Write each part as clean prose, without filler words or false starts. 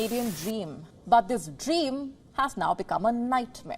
Canadian dream. But this dream has now become a nightmare.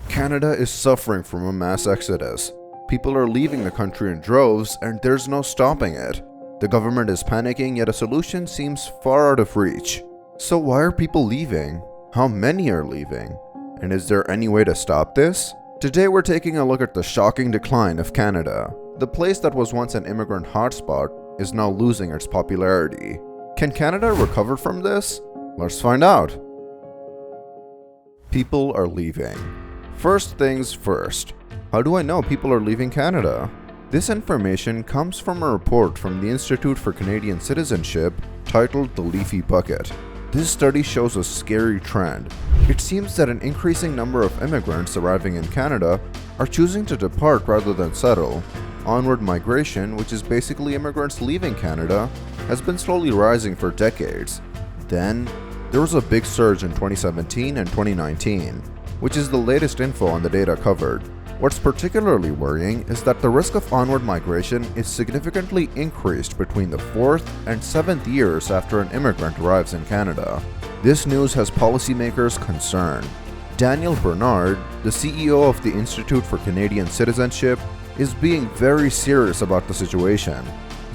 Canada is suffering from a mass exodus. People are leaving the country in droves and there's no stopping it. The government is panicking, yet a solution seems far out of reach. So why are people leaving? How many are leaving? And is there any way to stop this? Today we're taking a look at the shocking decline of Canada. The place that was once an immigrant hotspot is now losing its popularity. Can Canada recover from this? Let's find out. People are leaving. First things first. How do I know people are leaving Canada? This information comes from a report from the Institute for Canadian Citizenship titled The Leafy Bucket. This study shows a scary trend. It seems that an increasing number of immigrants arriving in Canada are choosing to depart rather than settle. Onward migration, which is basically immigrants leaving Canada, has been slowly rising for decades. Then, there was a big surge in 2017 and 2019, which is the latest info on the data covered. What's particularly worrying is that the risk of onward migration is significantly increased between the 4th and 7th years after an immigrant arrives in Canada. This news has policymakers concerned. Daniel Bernard, the CEO of the Institute for Canadian Citizenship, is being very serious about the situation.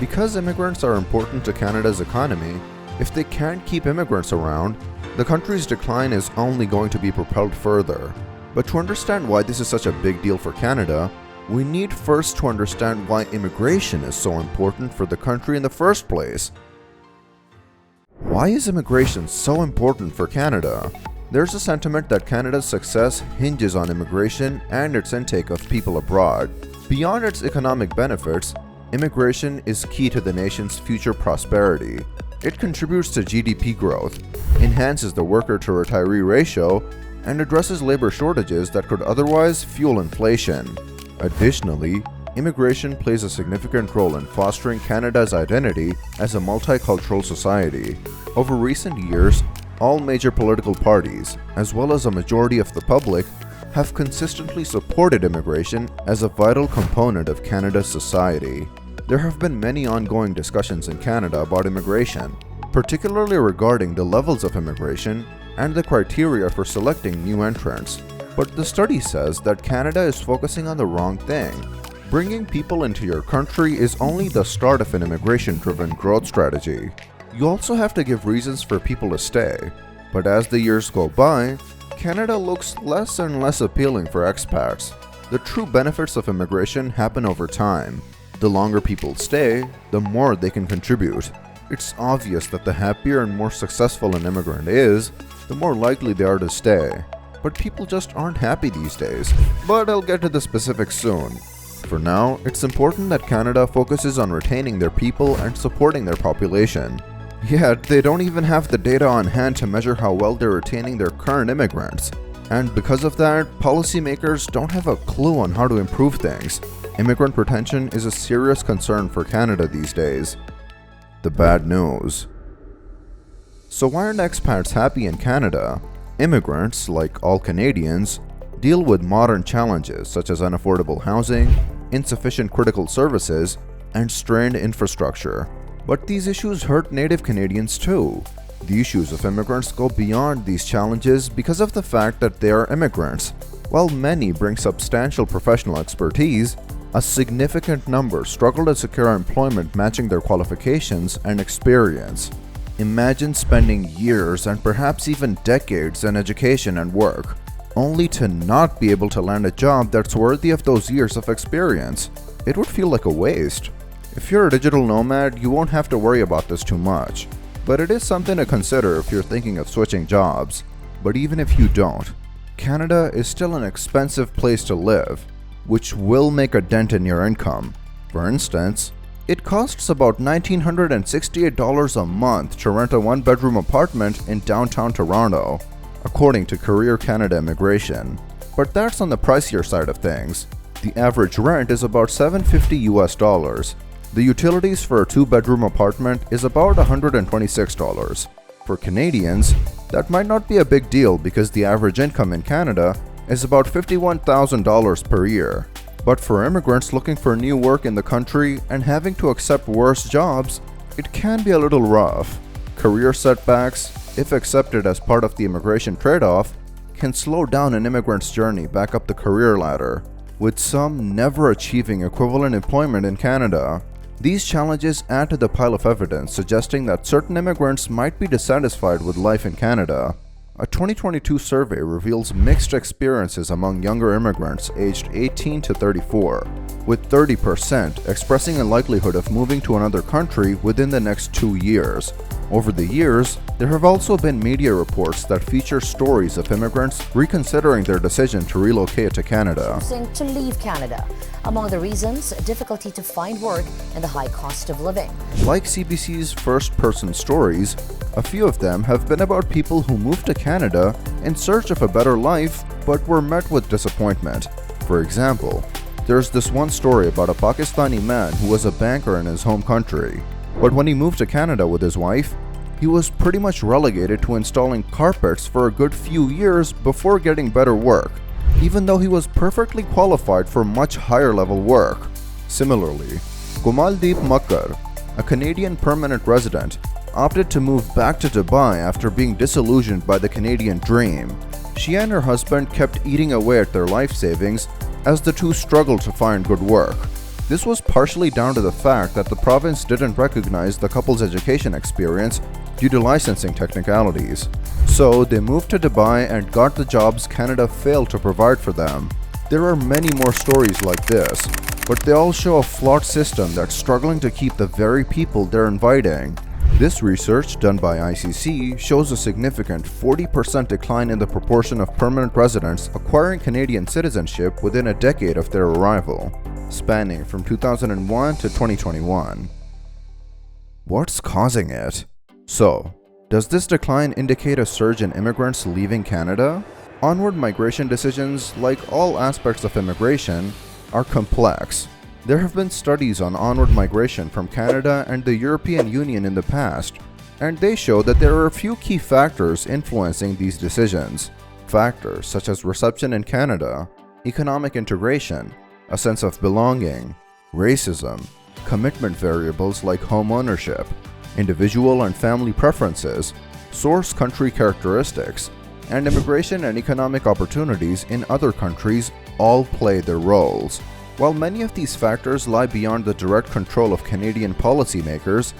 Because immigrants are important to Canada's economy, if they can't keep immigrants around, the country's decline is only going to be propelled further. But to understand why this is such a big deal for Canada, we need first to understand why immigration is so important for the country in the first place. Why is immigration so important for Canada? There's a sentiment that Canada's success hinges on immigration and its intake of people abroad. Beyond its economic benefits, immigration is key to the nation's future prosperity. It contributes to GDP growth, enhances the worker-to-retiree ratio, and addresses labor shortages that could otherwise fuel inflation. Additionally, immigration plays a significant role in fostering Canada's identity as a multicultural society. Over recent years, all major political parties, as well as a majority of the public, have consistently supported immigration as a vital component of Canada's society. There have been many ongoing discussions in Canada about immigration, particularly regarding the levels of immigration and the criteria for selecting new entrants. But the study says that Canada is focusing on the wrong thing. Bringing people into your country is only the start of an immigration-driven growth strategy. You also have to give reasons for people to stay. But as the years go by, Canada looks less and less appealing for expats. The true benefits of immigration happen over time. The longer people stay, the more they can contribute. It's obvious that the happier and more successful an immigrant is, the more likely they are to stay. But people just aren't happy these days. But I'll get to the specifics soon. For now, it's important that Canada focuses on retaining their people and supporting their population. Yet, they don't even have the data on hand to measure how well they're retaining their current immigrants. And because of that, policymakers don't have a clue on how to improve things. Immigrant retention is a serious concern for Canada these days. The bad news. So why aren't expats happy in Canada? Immigrants, like all Canadians, deal with modern challenges such as unaffordable housing, insufficient critical services, and strained infrastructure. But these issues hurt Native Canadians too. The issues of immigrants go beyond these challenges because of the fact that they are immigrants. While many bring substantial professional expertise, a significant number struggle to secure employment matching their qualifications and experience. Imagine spending years and perhaps even decades in education and work, only to not be able to land a job that's worthy of those years of experience. It would feel like a waste. If you're a digital nomad, you won't have to worry about this too much, but it is something to consider if you're thinking of switching jobs. But even if you don't, Canada is still an expensive place to live, which will make a dent in your income. For instance, it costs about $1,968 a month to rent a one-bedroom apartment in downtown Toronto, according to Career Canada Immigration. But that's on the pricier side of things. The average rent is about $750 US. The utilities for a two-bedroom apartment is about $126. For Canadians, that might not be a big deal because the average income in Canada is about $51,000 per year. But for immigrants looking for new work in the country and having to accept worse jobs, it can be a little rough. career setbacks, if accepted as part of the immigration trade-off, can slow down an immigrant's journey back up the career ladder, with some never achieving equivalent employment in Canada. These challenges add to the pile of evidence suggesting that certain immigrants might be dissatisfied with life in Canada. A 2022 survey reveals mixed experiences among younger immigrants aged 18 to 34, with 30% expressing a likelihood of moving to another country within the next 2 years. Over the years, there have also been media reports that feature stories of immigrants reconsidering their decision to relocate to Canada. Choosing to leave Canada. Among the reasons, difficulty to find work and the high cost of living. Like CBC's first-person stories, a few of them have been about people who moved to Canada in search of a better life but were met with disappointment. For example, there's this one story about a Pakistani man who was a banker in his home country. But when he moved to Canada with his wife, he was pretty much relegated to installing carpets for a good few years before getting better work, even though he was perfectly qualified for much higher level work. Similarly, Komaldeep Makkar, a Canadian permanent resident, opted to move back to Dubai after being disillusioned by the Canadian dream. She and her husband kept eating away at their life savings as the two struggled to find good work. This was partially down to the fact that the province didn't recognize the couple's education experience due to licensing technicalities. So they moved to Dubai and got the jobs Canada failed to provide for them. There are many more stories like this, but they all show a flawed system that's struggling to keep the very people they're inviting. This research, done by ICC, shows a significant 40% decline in the proportion of permanent residents acquiring Canadian citizenship within a decade of their arrival, spanning from 2001 to 2021. What's causing it? So, does this decline indicate a surge in immigrants leaving Canada? Onward migration decisions, like all aspects of immigration, are complex. There have been studies on onward migration from Canada and the European Union in the past, and they show that there are a few key factors influencing these decisions. Factors such as reception in Canada, economic integration, a sense of belonging, racism, commitment variables like home ownership, individual and family preferences, source country characteristics, and immigration and economic opportunities in other countries all play their roles. While many of these factors lie beyond the direct control of Canadian policymakers,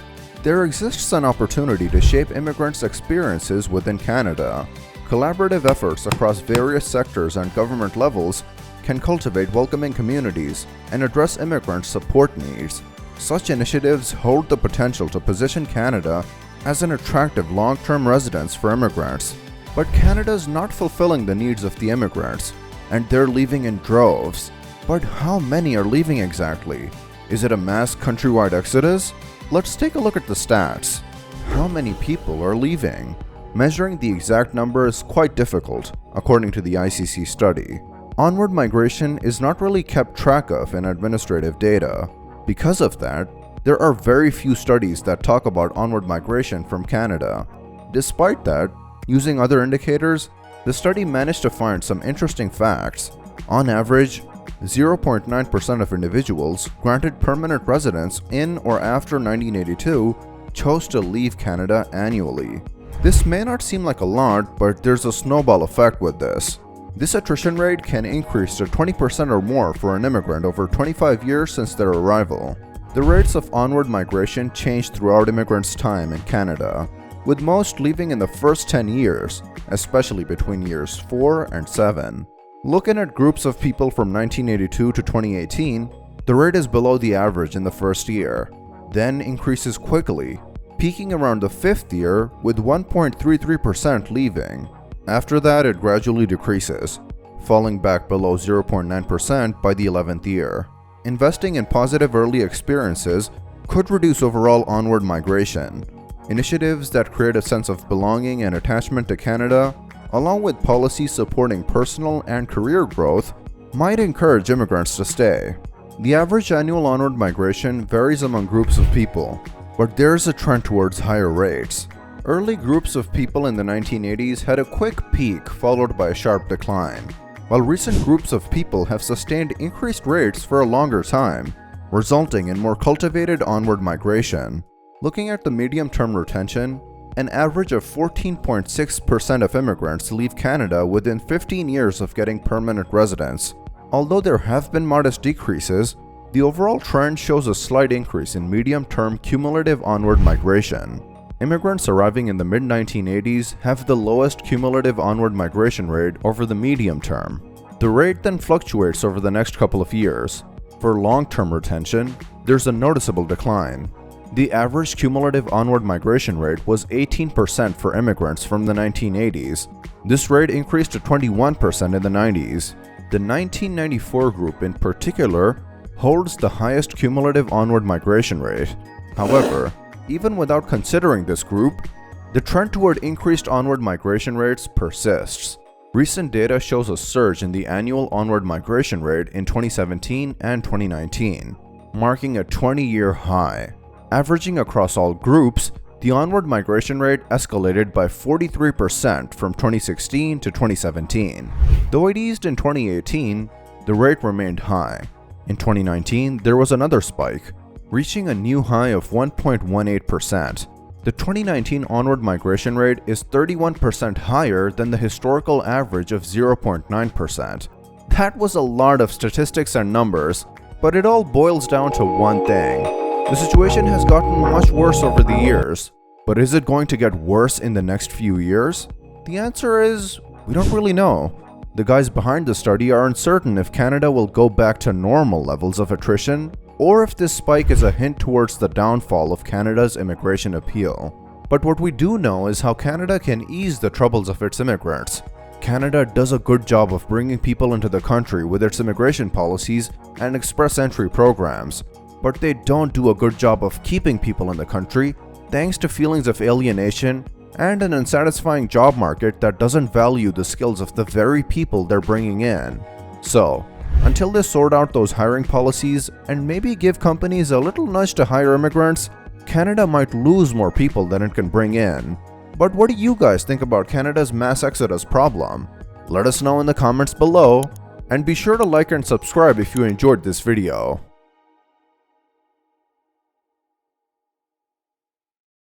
there exists an opportunity to shape immigrants' experiences within Canada. Collaborative efforts across various sectors and government levels can cultivate welcoming communities and address immigrants' support needs. Such initiatives hold the potential to position Canada as an attractive long-term residence for immigrants. But Canada is not fulfilling the needs of the immigrants, and they're leaving in droves. But how many are leaving exactly? Is it a mass countrywide exodus? Let's take a look at the stats. How many people are leaving? Measuring the exact number is quite difficult, according to the ICC study. Onward migration is not really kept track of in administrative data. Because of that, there are very few studies that talk about onward migration from Canada. Despite that, using other indicators, the study managed to find some interesting facts. On average, 0.9% of individuals granted permanent residence in or after 1982 chose to leave Canada annually. This may not seem like a lot, but there's a snowball effect with this. This attrition rate can increase to 20% or more for an immigrant over 25 years since their arrival. The rates of onward migration change throughout immigrants' time in Canada, with most leaving in the first 10 years, especially between years 4 and 7. Looking at groups of people from 1982 to 2018, the rate is below the average in the first year, then increases quickly, peaking around the 5th year with 1.33% leaving. After that, it gradually decreases, falling back below 0.9% by the 11th year. Investing in positive early experiences could reduce overall onward migration. Initiatives that create a sense of belonging and attachment to Canada, along with policies supporting personal and career growth, might encourage immigrants to stay. The average annual onward migration varies among groups of people, but there's a trend towards higher rates. Early groups of people in the 1980s had a quick peak followed by a sharp decline, while recent groups of people have sustained increased rates for a longer time, resulting in more cultivated onward migration. Looking at the medium-term retention, an average of 14.6% of immigrants leave Canada within 15 years of getting permanent residence. Although there have been modest decreases, the overall trend shows a slight increase in medium-term cumulative onward migration. Immigrants arriving in the mid-1980s have the lowest cumulative onward migration rate over the medium term. The rate then fluctuates over the next couple of years. For long-term retention, there's a noticeable decline. The average cumulative onward migration rate was 18% for immigrants from the 1980s. This rate increased to 21% in the 90s. The 1994 group in particular holds the highest cumulative onward migration rate. However, even without considering this group, the trend toward increased onward migration rates persists. Recent data shows a surge in the annual onward migration rate in 2017 and 2019, marking a 20-year high. Averaging across all groups, the onward migration rate escalated by 43% from 2016 to 2017. Though it eased in 2018, the rate remained high. In 2019, there was another spike, reaching a new high of 1.18%. The 2019 onward migration rate is 31% higher than the historical average of 0.9%. That was a lot of statistics and numbers, but it all boils down to one thing. The situation has gotten much worse over the years, but is it going to get worse in the next few years? The answer is, we don't really know. The guys behind the study are uncertain if Canada will go back to normal levels of attrition, or if this spike is a hint towards the downfall of Canada's immigration appeal. But what we do know is how Canada can ease the troubles of its immigrants. Canada does a good job of bringing people into the country with its immigration policies and express entry programs, but they don't do a good job of keeping people in the country thanks to feelings of alienation and an unsatisfying job market that doesn't value the skills of the very people they're bringing in. So, until they sort out those hiring policies and maybe give companies a little nudge to hire immigrants, Canada might lose more people than it can bring in. But what do you guys think about Canada's mass exodus problem? Let us know in the comments below, and be sure to like and subscribe if you enjoyed this video.